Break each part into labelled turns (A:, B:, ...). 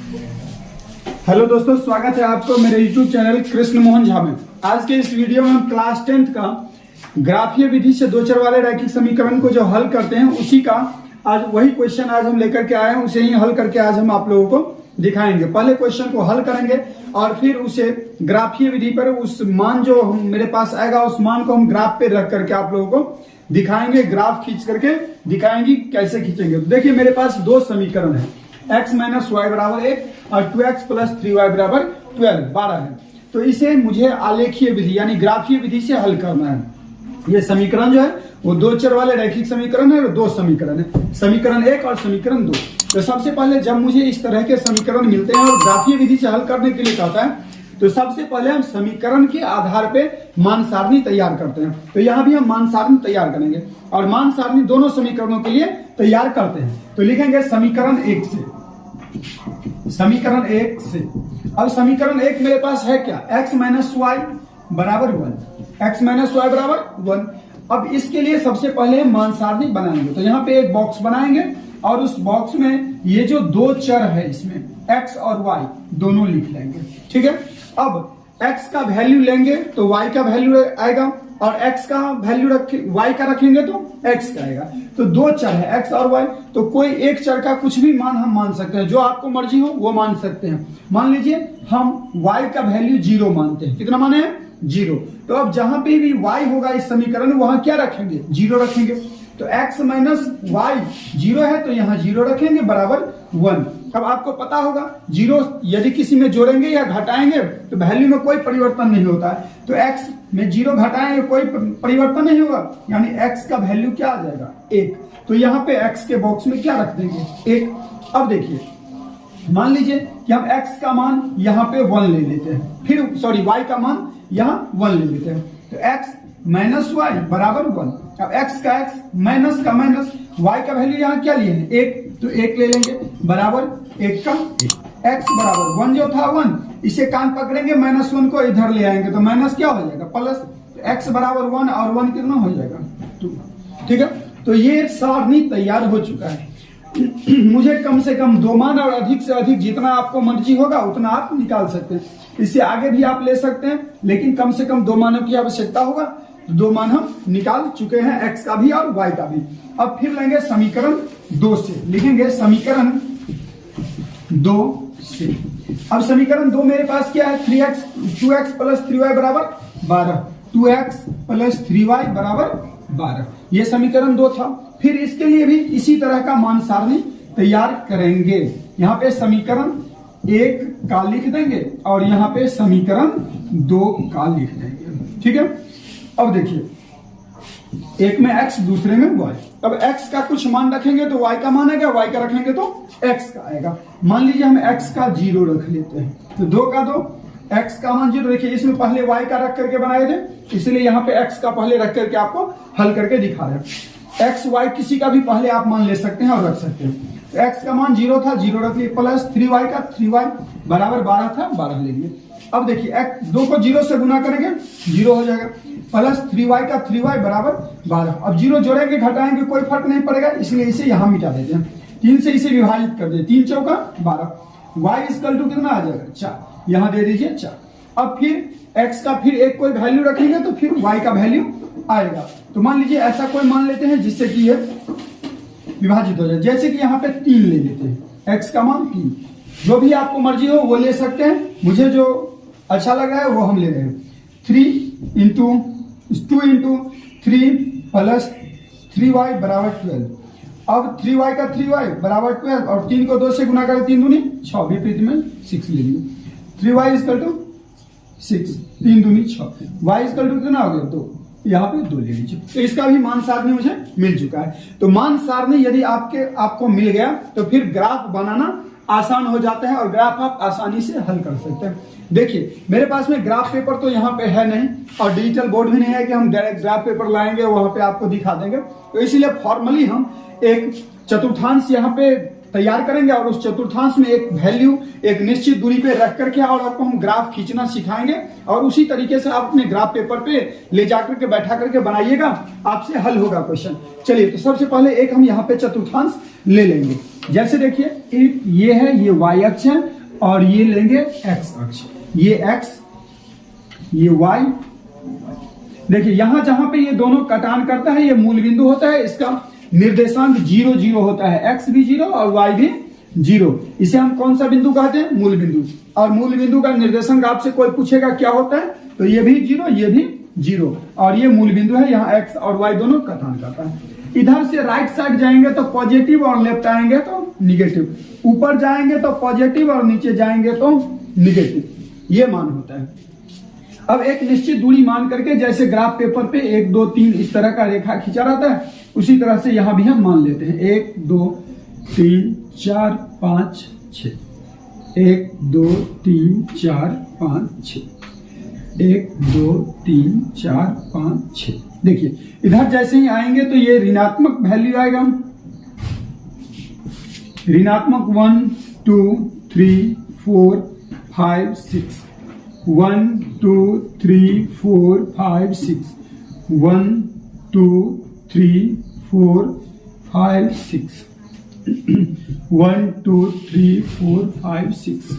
A: Hello दोस्तों, स्वागत है आपको मेरे YouTube चैनल कृष्ण मोहन झा में। आज के इस वीडियो में हम क्लास 10th का ग्राफीय विधि से दो चर वाले रैखिक समीकरण को जो हल करते हैं उसी का आज वही क्वेश्चन आज हम लेकर के आए हैं। उसे ही हल करके आज हम आप लोगों को दिखाएंगे। पहले क्वेश्चन को हल करेंगे और फिर उसे ग्राफीय विधि पर उस मान जो मेरे पास आएगा उस मान को हम ग्राफ पे रख करके आप लोगों को दिखाएंगे। ग्राफ खींच करके दिखाएंगे कैसे खींचेंगे। तो देखिए मेरे पास दो समीकरण है, x माइनस वाई बराबर 1 और 2x प्लस 3y बराबर 12 है। तो इसे मुझे आलेखीय विधि यानी ग्राफीय विधि से हल करना है। ये समीकरण जो है वो दो चर वाले रैखिक समीकरण है और दो समीकरण है, समीकरण 1 और समीकरण 2। तो सबसे पहले जब मुझे इस तरह के समीकरण मिलते हैं और ग्राफीय विधि से हल करने के लिए कहता है तो सबसे पहले हम समीकरण के आधार पे मान सारणी तैयार करते हैं। तो यहाँ भी हम मान सारणी तैयार करेंगे और मान सारणी दोनों समीकरणों के लिए तैयार करते हैं। तो लिखेंगे समीकरण 1 से, समीकरण 1 से। अब समीकरण 1 मेरे पास है क्या, x माइनस वाई बराबर 1, x माइनस वाई बराबर 1। अब इसके लिए सबसे पहले मान सारणी बनाएंगे। तो यहाँ पे एक बॉक्स बनाएंगे और उस बॉक्स में ये जो दो चर है इसमें x और y दोनों लिख लेंगे। ठीक है। अब x का वैल्यू लेंगे तो y का वैल्यू आएगा और x का वैल्यू y का रखेंगे तो x का आएगा। तो दो चर है x और y, तो कोई एक चर का कुछ भी मान हम मान सकते हैं, जो आपको मर्जी हो वो मान सकते हैं। मान लीजिए हम y का वैल्यू 0 मानते हैं। कितना माने हैं? 0। तो अब जहां पे भी y होगा इस समीकरण में वहां क्या रखेंगे? 0 रखेंगे। तो x माइनस वाई 0 है तो यहाँ 0 रखेंगे बराबर 1। अब आपको पता होगा 0 यदि किसी में जोड़ेंगे या घटाएंगे तो वैल्यू में कोई परिवर्तन नहीं होता है। तो x में 0 घटाएंगे कोई परिवर्तन नहीं होगा, यानी x का वैल्यू क्या आ जाएगा? 1। तो यहाँ पे x के बॉक्स में क्या रख देंगे? 1। अब देखिए मान लीजिए कि हम x का मान यहाँ पे 1 ले लेते हैं, फिर y का मान यहाँ 1 ले लेते हैं। तो x माइनस वाई बराबर 1। अब x का x माइनस का माइनस, y का वैल्यू यहाँ क्या लिए हैं? 1। तो 1 ले लेंगे बराबर 1 का 1। x बराबर 1 जो था 1, इसे कान पकड़ेंगे -1 को इधर ले आएंगे तो माइनस क्या हो जाएगा? प्लस। तो x बराबर 1 और 1 कितना हो जाएगा? 2। ठीक है। तो ये सारणी तैयार हो चुका है। मुझे कम से कम दो मान और अधिक से अधिक जितना आपको मर्जी होगा उतना आप निकाल सकते हैं। इससे आगे भी आप ले सकते हैं, लेकिन कम से कम दो मानों की आवश्यकता होगा। तो दो मान हम निकाल चुके हैं, x का भी और y का भी। अब फिर लेंगे समीकरण 2 से, लिखेंगे समीकरण 2 से। अब समीकरण 2 मेरे पास क्या है? 2x प्लस 3y बराबर 12, 2x प्लस 3y बराबर 12। ये समीकरण 2 था। फिर इसके लिए भी इसी तरह का मान सारणी तैयार करेंगे। यहाँ पे समीकरण 1 का लिख देंगे और यहाँ पे समीकरण 2 का लिख देंगे। ठीक है। अब देखिए एक में x दूसरे में y। अब x का कुछ मान रखेंगे तो y का मान आएगा, y का रखेंगे तो x का आएगा। मान लीजिए हम x का 0 रख लेते हैं तो 2 का 2, x का मान 0। देखिए इसमें पहले y का रख करके बनाए थे, इसलिए यहाँ पे x का पहले रख करके आपको हल करके दिखा रहे हैं। x y किसी का भी पहले आप मान ले सकते हैं और रख सकते हैं। तो x का मान 0 था, 0 रख लिए, प्लस 3y का 3y बराबर 12 था, 12 ले लिए। अब देखिए x 2 को 0 से गुना करेंगे 0 हो जाएगा, प्लस 3y का 3y बराबर 12। अब 0 जोड़ेंगे घटाएंगे कोई फर्क नहीं पड़ेगा, इसलिए इसे यहां मिटा देते हैं। 3 से इसे विभाजित कर दे, 3 चौका 12। y इक्वल टू कितना आ जाएगा? 4। यहां दे दीजिए 4। अब फिर x का फिर एक कोई वैल्यू रखेंगे तो फिर y का वैल्यू आएगा। तो मान लीजिए ऐसा कोई मान लेते हैं जिससे कि ये विभाजित हो जाए। जैसे कि यहाँ पे 3 ले लेते हैं, x का मान 3। जो भी आपको मर्जी हो वो ले सकते हैं, मुझे जो अच्छा लग रहा है वो हम ले रहे हैं। 3 इंटू 2 इंटू 3 प्लस 3y बराबर 12। अब 3y का 3y बराबर 12 और 3 को 2 से गुना करें 3 दूनी 6, विपरीत में 6 ले लिए। 3y इक्वल टू 6, 3 दूनी 6, y इक्वल टू कितना हो गया? 2। यहाँ पे 2 ले लीजिए। तो इसका भी मान सारणी मुझे मिल चुका है। तो मान सारणी यदि आपको मिल गया तो फिर ग्राफ बनाना आसान हो जाता है और ग्राफ आप आसानी से हल कर सकते हैं। देखिए मेरे पास में ग्राफ पेपर तो यहाँ पे है नहीं और डिजिटल बोर्ड भी नहीं है कि हम डायरेक्ट ग्राफ पेपर लाएंगे वहां पे आपको दिखा देंगे। तो इसीलिए फॉर्मली हम एक चतुर्थांश यहाँ पे तैयार करेंगे और उस चतुर्थांश में एक वैल्यू एक निश्चित दूरी पे रख करके और आपको हम ग्राफ खींचना सिखाएंगे और उसी तरीके से आप अपने ग्राफ पेपर पे ले जाकर के बैठा करके बनाइएगा, आपसे हल होगा क्वेश्चन। चलिए तो सबसे पहले एक हम यहाँ पे चतुर्थांश ले लेंगे। जैसे देखिए ये है, ये y अक्ष है और ये लेंगे एक्स अक्ष, ये एक्स ये वाई। देखिए यहां जहां पे ये दोनों कटान करता है ये मूल बिंदु होता है, इसका निर्देशांक 0 0 होता है, एक्स भी 0 और वाई भी 0। इसे हम कौन सा बिंदु कहते हैं? मूल बिंदु। और मूल बिंदु का निर्देशांक आपसे कोई पूछेगा क्या होता है, तो ये भी 0 ये भी 0 और ये मूल बिंदु है, यहाँ एक्स और वाई दोनों कटान करता है। इधर से राइट साइड जाएंगे तो पॉजिटिव और लेफ्ट आएंगे तो निगेटिव, ऊपर जाएंगे तो पॉजिटिव और नीचे जाएंगे तो निगेटिव, ये मान होता है। अब एक निश्चित दूरी मान करके जैसे ग्राफ पेपर पे 1 2 3 इस तरह का रेखा खींचा रहता है, उसी तरह से यहां भी हम मान लेते हैं 1 2 3 4 5 6, 1 2 3 4 5 6, 1 2 3 4 5 6। देखिए इधर जैसे ही आएंगे तो ये ऋणात्मक वैल्यू आएगा, ऋणात्मक 1 2 3 4 5 6, 1 2 3 4 5 6, 1 2 3 4 5 6, 1 2 3 4 5 6।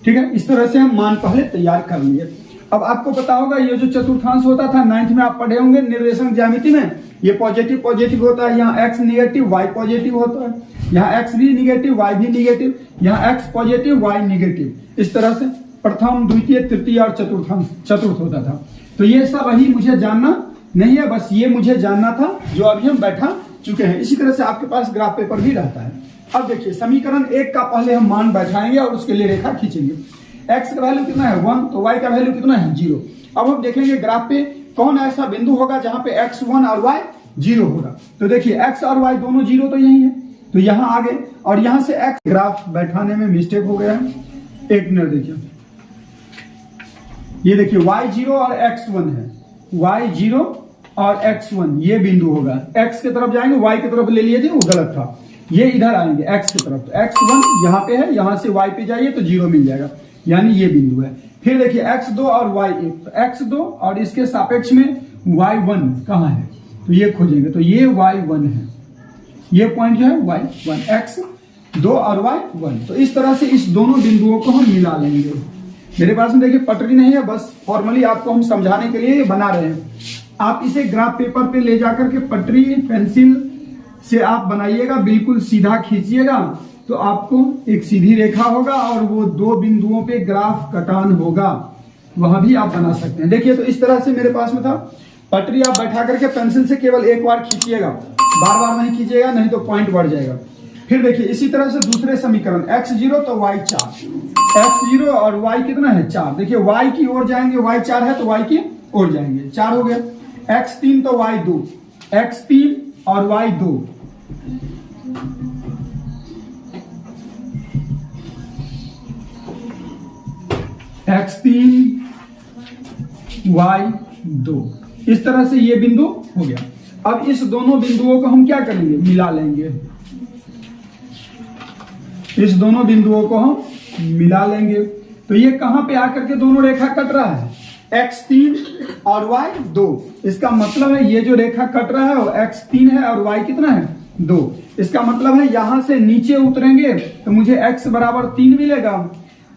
A: ठीक है, इस तरह से हम मान पहले तैयार कर लिए। अब आपको पता होगा ये जो चतुर्थांश होता था 9th में आप पढ़े होंगे निर्देशांक ज्यामिति में, ये पॉजिटिव पॉजिटिव होता है, यहाँ x निगेटिव y पॉजिटिव होता है, यहाँ x भी निगेटिव y भी निगेटिव, यहाँ x पॉजिटिव y निगेटिव। इस तरह से प्रथम द्वितीय तृतीय और चतुर्थ होता था। तो ये सब अभी मुझे जानना नहीं है, बस ये मुझे जानना था जो अभी हम बैठा चुके हैं। इसी तरह से आपके पास ग्राफ पेपर भी रहता है। अब देखिए समीकरण 1 का पहले हम मान बैठाएंगे और उसके लिए रेखा खींचेंगे। x का वैल्यू कितना है 1, तो y का वैल्यू कितना है 0। अब हम देखेंगे ग्राफ पे कौन ऐसा बिंदु होगा जहां पे x 1 और y 0 होगा। तो देखिए x और y दोनों 0 तो यही है, तो यहां आ गए और यहां से x ग्राफ बैठाने में मिस्टेक हो गया है। एक मिनट देखिए, ये देखिए y0 और x1 है, y0 और x1 ये बिंदु होगा। x के तरफ जाएंगे, y की तरफ ले लिए थे वो गलत था, ये इधर आएंगे x की तरफ, तो x1 यहाँ पे है, यहाँ से y पे जाइए तो 0 मिल जाएगा, यानी ये बिंदु है। फिर देखिए x2 और y1, तो x2 और इसके सापेक्ष में y1 कहाँ है, तो ये खोजेंगे, तो ये y1 है, ये पॉइंट जो है y1, x2 और y1। तो इस तरह से इस दोनों बिंदुओं को हम मिला लेंगे। मेरे पास में देखिए पटरी नहीं है, बस फॉर्मली आपको हम समझाने के लिए बना रहे हैं। आप इसे ग्राफ पेपर पे ले जाकर के पटरी पेंसिल से आप बनाइएगा, बिल्कुल सीधा खींचिएगा तो आपको एक सीधी रेखा होगा और वो दो बिंदुओं पे ग्राफ कटान होगा, वहां भी आप बना सकते हैं। देखिए तो इस तरह से मेरे पास में था, पटरी आप बैठा करके पेंसिल से केवल एक बार खींचिएगा, बार बार नहीं खींचिएगा, नहीं तो पॉइंट बढ़ जाएगा। फिर देखिए इसी तरह से दूसरे समीकरण x0 तो y 4, x0 और y कितना है 4। देखिए y की ओर जाएंगे, y 4 है तो y की ओर जाएंगे, 4 हो गया। x3 तो y 2, x3 और y 2, x3 y 2, इस तरह से ये बिंदु हो गया। अब इस दोनों बिंदुओं को हम क्या करेंगे, मिला लेंगे, इस दोनों बिंदुओं को हम मिला लेंगे। तो ये कहां पे आकर के दोनों रेखा कट रहा है, x3 और y2। इसका मतलब है ये जो रेखा कट रहा है वो x3 है और y कितना है 2। इसका मतलब है यहां से नीचे उतरेंगे तो मुझे x बराबर 3 मिलेगा,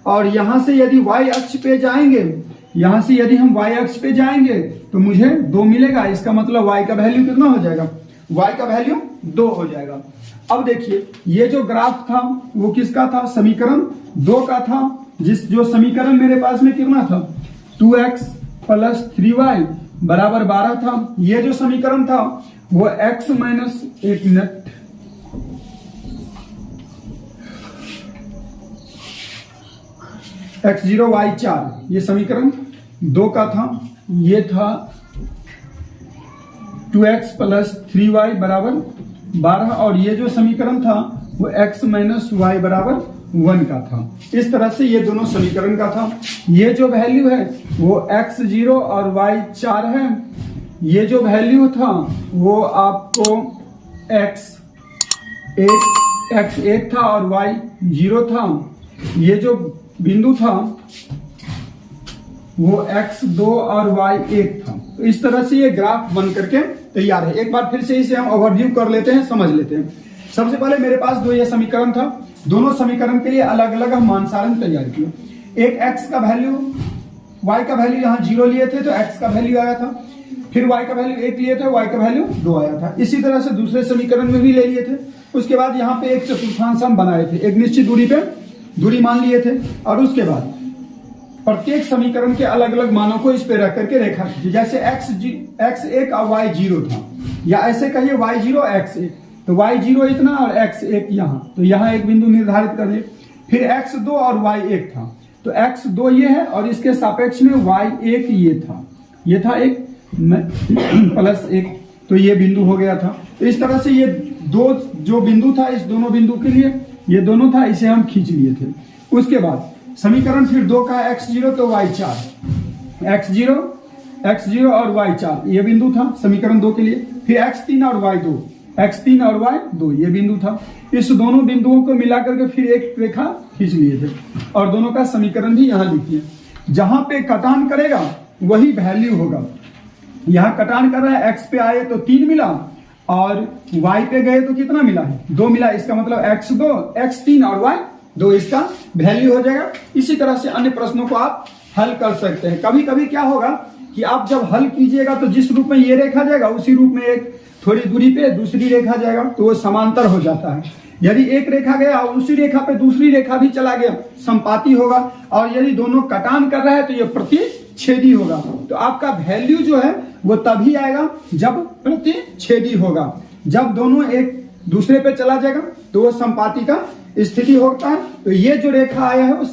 A: और यहां से यदि y अक्ष पे जाएंगे, यहां से यदि हम y अक्ष पे जाएंगे तो मुझे 2 मिलेगा। इसका मतलब y का वैल्यू कितना हो जाएगा, y का वैल्यू 2 हो जाएगा। अब देखिए ये जो ग्राफ था वो किसका था, समीकरण 2 का था, जो समीकरण मेरे पास में कितना था 2x प्लस 3y बराबर 12 था। ये जो समीकरण था वो x माइनस, एक मिनट, x0 y 4 ये समीकरण 2 का था। ये था 2x प्लस 3y बराबर 12, और ये जो समीकरण था वो x माइनस वाई बराबर 1 का था। इस तरह से ये दोनों समीकरण का था। ये जो वैल्यू है वो x0 और y 4 है, ये जो वैल्यू था वो आपको x1 था और y 0 था। ये जो बिंदु था वो x2 और y1 था। तो इस तरह से ये ग्राफ बन करके तैयार है। एक बार फिर से इसे हम ओवरव्यू कर लेते हैं, समझ लेते हैं। सबसे पहले मेरे पास दो ये समीकरण था, दोनों समीकरण के लिए अलग अलग हम मान सारणी तैयार किए। एक x का वैल्यू, y का वैल्यू यहाँ 0 लिए थे तो x का वैल्यू आया था, फिर y का वैल्यू 1 लिए थे, y का वैल्यू 2 आया था। इसी तरह से दूसरे समीकरण में भी ले लिए थे। उसके बाद यहाँ पे एक चतुर्थांश हम बनाए थे, एक निश्चित दूरी पे दूरी मान लिए थे, और उसके बाद प्रत्येक समीकरण के अलग अलग मानों को इस पे रख करके रेखा खींची। जैसे x1 और y0 था, या ऐसे कहिए y0 x1, तो y0 इतना और x1 यहाँ, तो यहाँ एक बिंदु निर्धारित कर लिए। फिर x2 और y1 था, तो x2 ये है और इसके सापेक्ष में y1 ये था एक +1, तो ये बिंदु हो गया था। तो इस तरह से ये दो जो बिंदु था, इस दोनों बिंदु के लिए ये दोनों था, इसे हम खींच लिए थे। उसके बाद समीकरण फिर 2 का x0 तो y4, x0 और y4 ये बिंदु था समीकरण 2 के लिए। फिर x3 और y2 ये बिंदु था। इस दोनों बिंदुओं को मिलाकर के फिर एक रेखा खींच लिए थे, और दोनों का समीकरण भी यहाँ लिखिए। जहां पे कटान करेगा वही वैल्यू होगा। यहाँ कटान कर रहा है, x पे आए तो 3 मिला, और y पे गए तो कितना मिला है, 2 मिला। इसका मतलब x2, x3 और y2 इसका वैल्यू हो जाएगा। इसी तरह से अन्य प्रश्नों को आप हल कर सकते हैं। कभी कभी क्या होगा कि आप जब हल कीजिएगा तो जिस रूप में ये रेखा जाएगा उसी रूप में एक थोड़ी दूरी पे दूसरी रेखा जाएगा, तो वो समांतर हो जाता है। यदि एक रेखा गया और उसी रेखा पे दूसरी रेखा भी चला गया, संपाती होगा। और यदि दोनों कटान कर रहा है तो ये प्रतिच्छेदी होगा। तो आपका वैल्यू जो है वो तभी आएगा जब प्रतिच्छेदी होगा। जब दोनों एक दूसरे पे चला जाएगा तो वो संपाती का स्थिति होता है। तो ये जो रेखा आया है वो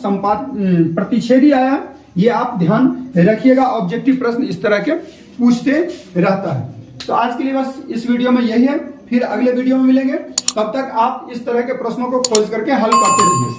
A: प्रतिच्छेदी आया है, ये आप ध्यान रखिएगा। ऑब्जेक्टिव प्रश्न इस तरह के पूछते रहता है। तो आज के लिए बस इस वीडियो में यही है, फिर अगले वीडियो में मिलेंगे। तब तक आप इस तरह के प्रश्नों को खोज करके हल करते रहिए।